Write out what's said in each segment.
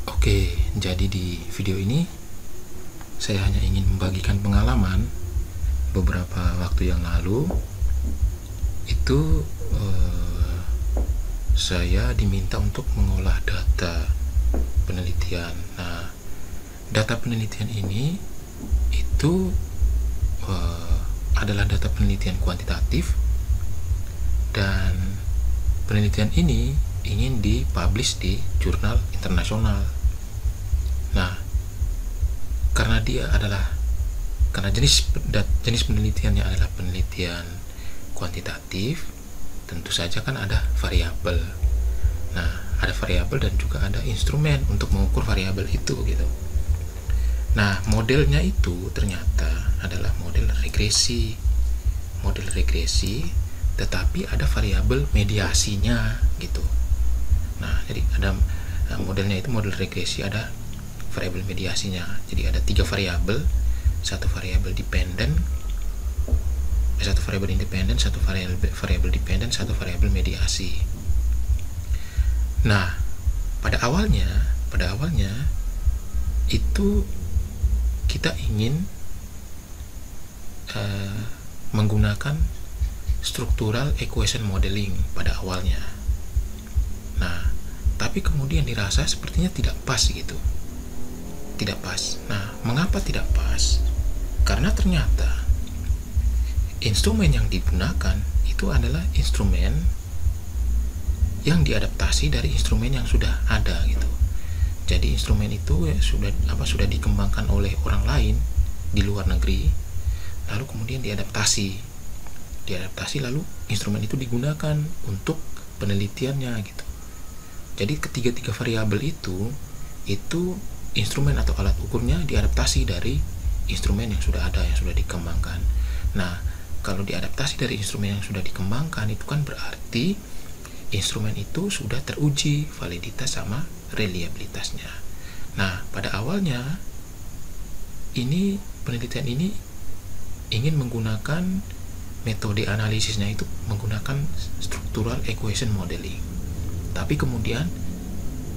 Oke, jadi di video ini saya hanya ingin membagikan pengalaman beberapa waktu yang lalu. Itu saya diminta untuk mengolah data penelitian. Nah, data penelitian ini itu adalah data penelitian kuantitatif, dan penelitian ini ingin dipublish di jurnal internasional. Nah, karena jenis penelitiannya adalah penelitian kuantitatif, tentu saja kan ada variabel. Nah, ada variabel dan juga ada instrumen untuk mengukur variabel itu gitu. Nah, modelnya itu ternyata adalah model regresi, tetapi ada variabel mediasinya gitu. Nah, jadi ada modelnya itu model regresi, ada variabel mediasinya. Jadi ada 3 variabel, satu variabel independen, satu variabel dependen, satu variabel mediasi. Nah, pada awalnya itu kita ingin menggunakan structural equation modeling pada awalnya. Nah, tapi kemudian dirasa sepertinya tidak pas gitu. Tidak pas. Nah, mengapa tidak pas? Karena ternyata instrumen yang digunakan itu adalah instrumen yang diadaptasi dari instrumen yang sudah ada gitu. Jadi instrumen itu sudah dikembangkan oleh orang lain di luar negeri, lalu kemudian diadaptasi lalu instrumen itu digunakan untuk penelitiannya gitu. Jadi ketiga variabel itu instrumen atau alat ukurnya diadaptasi dari instrumen yang sudah ada, yang sudah dikembangkan. Nah, kalau diadaptasi dari instrumen yang sudah dikembangkan, itu kan berarti instrumen itu sudah teruji validitas sama reliabilitasnya. Nah, pada awalnya penelitian ini ingin menggunakan metode analisisnya itu menggunakan structural equation modeling. Tapi kemudian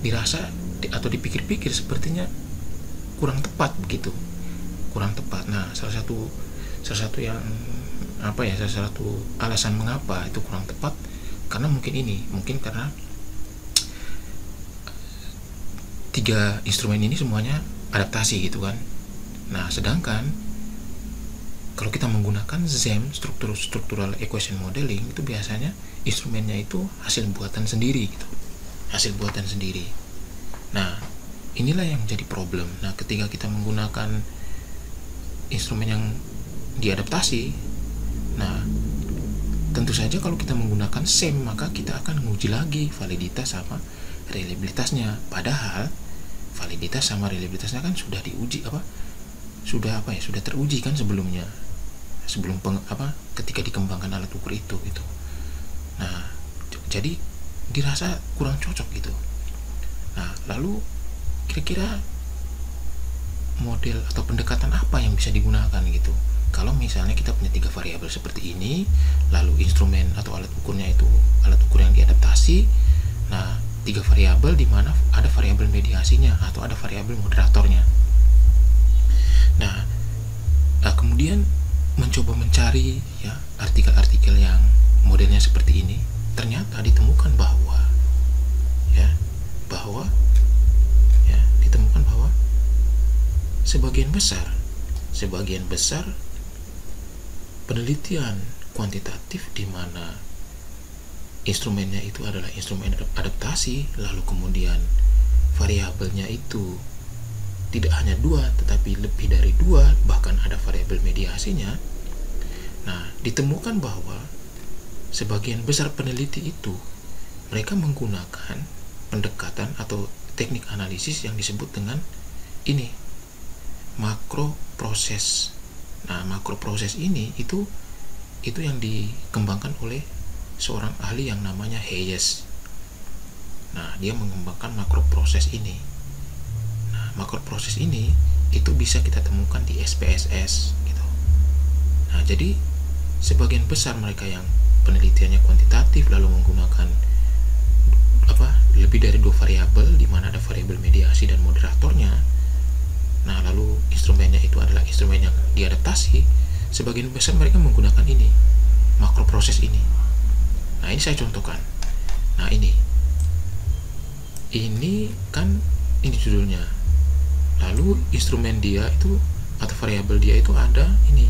dirasa atau dipikir-pikir sepertinya kurang tepat begitu. Kurang tepat. Nah, salah satu alasan mengapa itu kurang tepat karena mungkin karena 3 instrumen ini semuanya adaptasi gitu kan. Nah, sedangkan kalau kita menggunakan ZEM, structural equation modeling, itu biasanya instrumennya itu hasil buatan sendiri gitu. Hasil buatan sendiri. Nah, inilah yang menjadi problem. Nah, ketika kita menggunakan instrumen yang diadaptasi, nah tentu saja kalau kita menggunakan SEM, maka kita akan menguji lagi validitas sama reliabilitasnya. Padahal validitas sama reliabilitasnya kan sudah diuji sudah teruji kan sebelumnya, ketika dikembangkan alat ukur itu gitu. Nah, jadi dirasa kurang cocok gitu. Nah, lalu kira-kira model atau pendekatan apa yang bisa digunakan gitu? Kalau misalnya kita punya 3 variabel seperti ini, lalu instrumen atau alat ukurnya itu alat ukur yang diadaptasi. Nah, 3 variabel di mana ada variabel mediasinya atau ada variabel moderatornya. Nah, kemudian mencoba mencari artikel-artikel yang modelnya seperti ini, ternyata ditemukan bahwa sebagian besar penelitian kuantitatif di mana instrumennya itu adalah instrumen adaptasi, lalu kemudian variabelnya itu tidak hanya 2 tetapi lebih dari 2, bahkan ada variabel mediasinya. Nah, ditemukan bahwa sebagian besar peneliti itu mereka menggunakan pendekatan atau teknik analisis yang disebut dengan makroproses. Nah, makroproses ini itu yang dikembangkan oleh seorang ahli yang namanya Hayes. Nah, dia mengembangkan makroproses ini. Nah, makroproses ini itu bisa kita temukan di SPSS gitu. Nah, jadi sebagian besar mereka yang penelitiannya kuantitatif lalu menggunakan lebih dari 2 variabel, di mana ada variabel mediasi dan instrumen yang diadaptasi, sebagian besar mereka menggunakan ini, makro proses ini. Nah, ini saya contohkan. Nah, ini kan ini judulnya. Lalu instrumen dia itu atau variabel dia itu ada ini,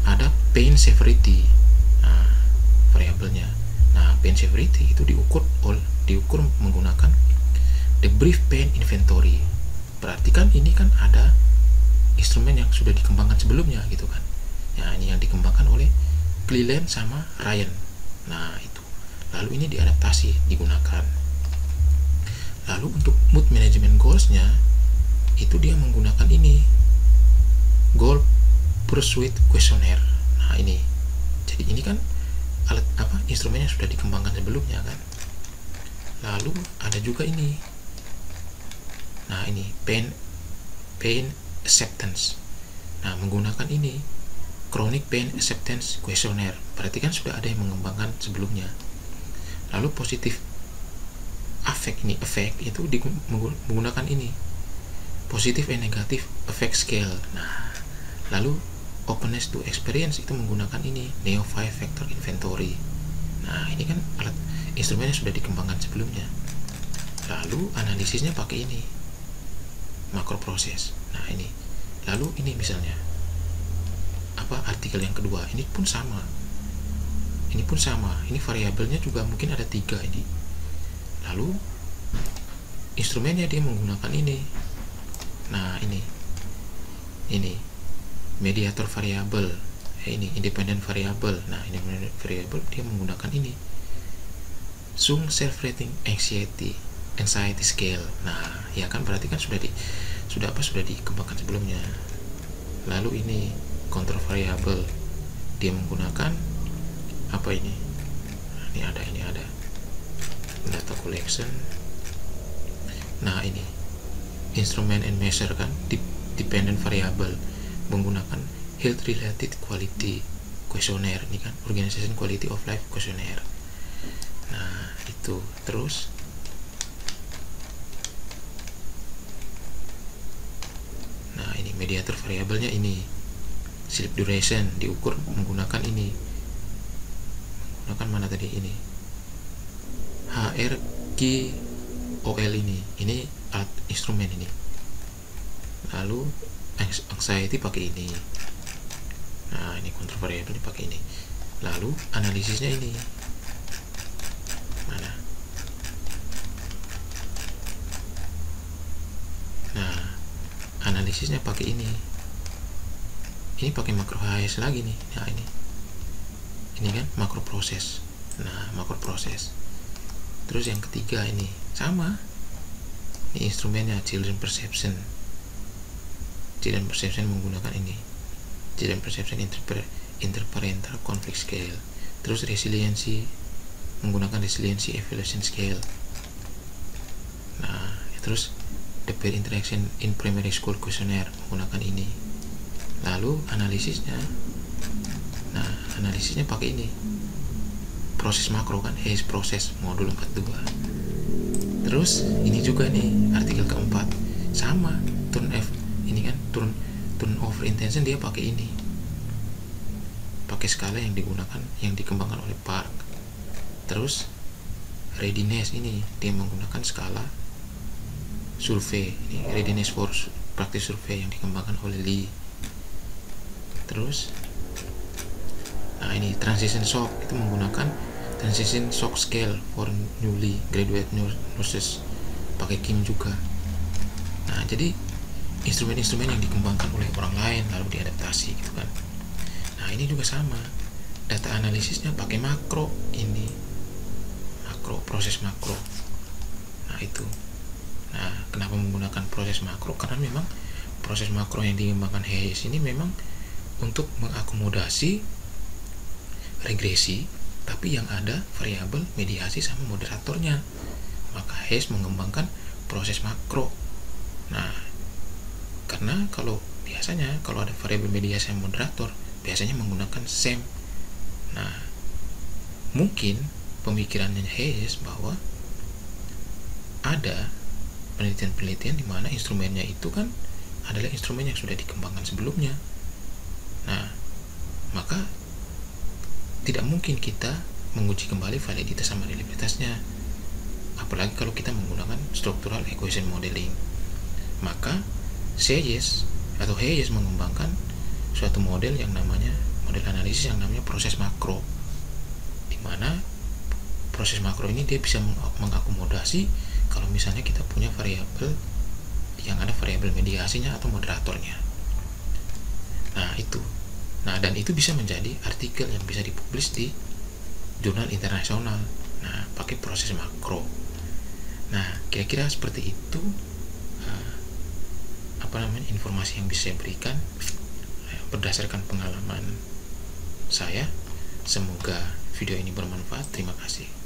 ada pain severity. Nah, variabelnya. Nah, pain severity itu diukur menggunakan the brief pain inventory. Berarti kan ini kan ada instrumen yang sudah dikembangkan sebelumnya gitu kan. Ya, ini yang dikembangkan oleh Cleland sama Ryan. Nah, itu. Lalu ini diadaptasi, digunakan. Lalu untuk mood management goals-nya itu dia menggunakan ini, goal pursuit questionnaire. Nah, ini. Jadi ini kan alat instrumennya sudah dikembangkan sebelumnya kan. Lalu ada juga ini. Nah, ini pain acceptance. Nah, menggunakan ini chronic pain acceptance questionnaire. Berarti kan sudah ada yang mengembangkan sebelumnya. Lalu positif affect itu menggunakan ini positive and negative affect scale. Nah, lalu openness to experience itu menggunakan ini Neo 5 factor inventory. Nah, ini kan alat instrumennya sudah dikembangkan sebelumnya. Lalu analisisnya pakai ini makro proses. Nah, ini. Lalu ini misalnya artikel yang kedua, ini pun sama. Ini variabelnya juga mungkin ada 3 ini. Lalu instrumennya dia menggunakan ini. Nah, ini mediator variabel. Ini independent variable. Nah, independent variable dia menggunakan ini Sum self rating anxiety scale. Nah, ya kan berarti kan sudah dikembangkan sebelumnya. Lalu ini control variable, dia menggunakan apa ini? Ini ada data collection. Nah, ini instrument and measure kan, dependent variable, menggunakan health related quality questionnaire. Ini kan organization quality of life questionnaire. Nah, itu. Terus ini mediator variabelnya ini sleep duration, diukur menggunakan ini, menggunakan mana tadi ini HRQOL ini alat instrumen ini. Lalu anxiety pakai ini. Nah, ini control variable dipakai ini. Lalu analisisnya ini mana? Nah, analisisnya pakai ini pakai makro HS lagi nih. Nah, ini kan makro proses. Nah, makro proses. Terus yang ketiga ini sama, ini instrumennya children perception menggunakan ini children perception interparental conflict scale. Terus resiliency menggunakan resiliency evaluation scale. Nah, terus the peer interaction in primary school questionnaire menggunakan ini. Lalu analisisnya pakai ini proses makro kan, Hayes proses modul 42. Terus ini juga nih artikel keempat sama, turn over intention dia pakai ini, pakai skala yang dikembangkan oleh Park. Terus readiness ini dia menggunakan skala survei, ini readiness for practice survey yang dikembangkan oleh Lee. Terus ini transition shock itu menggunakan transition shock scale for newly graduate nurses, pakai Kim juga. Nah, jadi instrumen-instrumen yang dikembangkan oleh orang lain lalu diadaptasi gitu kan. Nah, ini juga sama, data analisisnya pakai makro, ini makro, proses makro. Nah, itu. Nah, kenapa menggunakan proses makro? Karena memang proses makro yang dikembangkan Hayes ini memang untuk mengakomodasi regresi, tapi yang ada variabel mediasi sama moderatornya. Maka Hayes mengembangkan proses makro. Nah, karena kalau ada variabel mediasi sama moderator, biasanya menggunakan SAM. Nah, mungkin pemikirannya Hayes bahwa ada penelitian-penelitian di mana instrumennya itu kan adalah instrumen yang sudah dikembangkan sebelumnya. Nah, maka tidak mungkin kita menguji kembali validitas sama reliabilitasnya, apalagi kalau kita menggunakan structural equation modeling. Maka Hayes mengembangkan suatu model analisis yang namanya proses makro, di mana proses makro ini dia bisa mengakomodasi kalau misalnya kita punya variabel yang ada variabel mediasinya atau moderatornya. Dan itu bisa menjadi artikel yang bisa dipublish di jurnal internasional. Nah, pakai proses makro. Nah, kira-kira seperti itu informasi yang bisa saya berikan berdasarkan pengalaman saya. Semoga video ini bermanfaat. Terima kasih.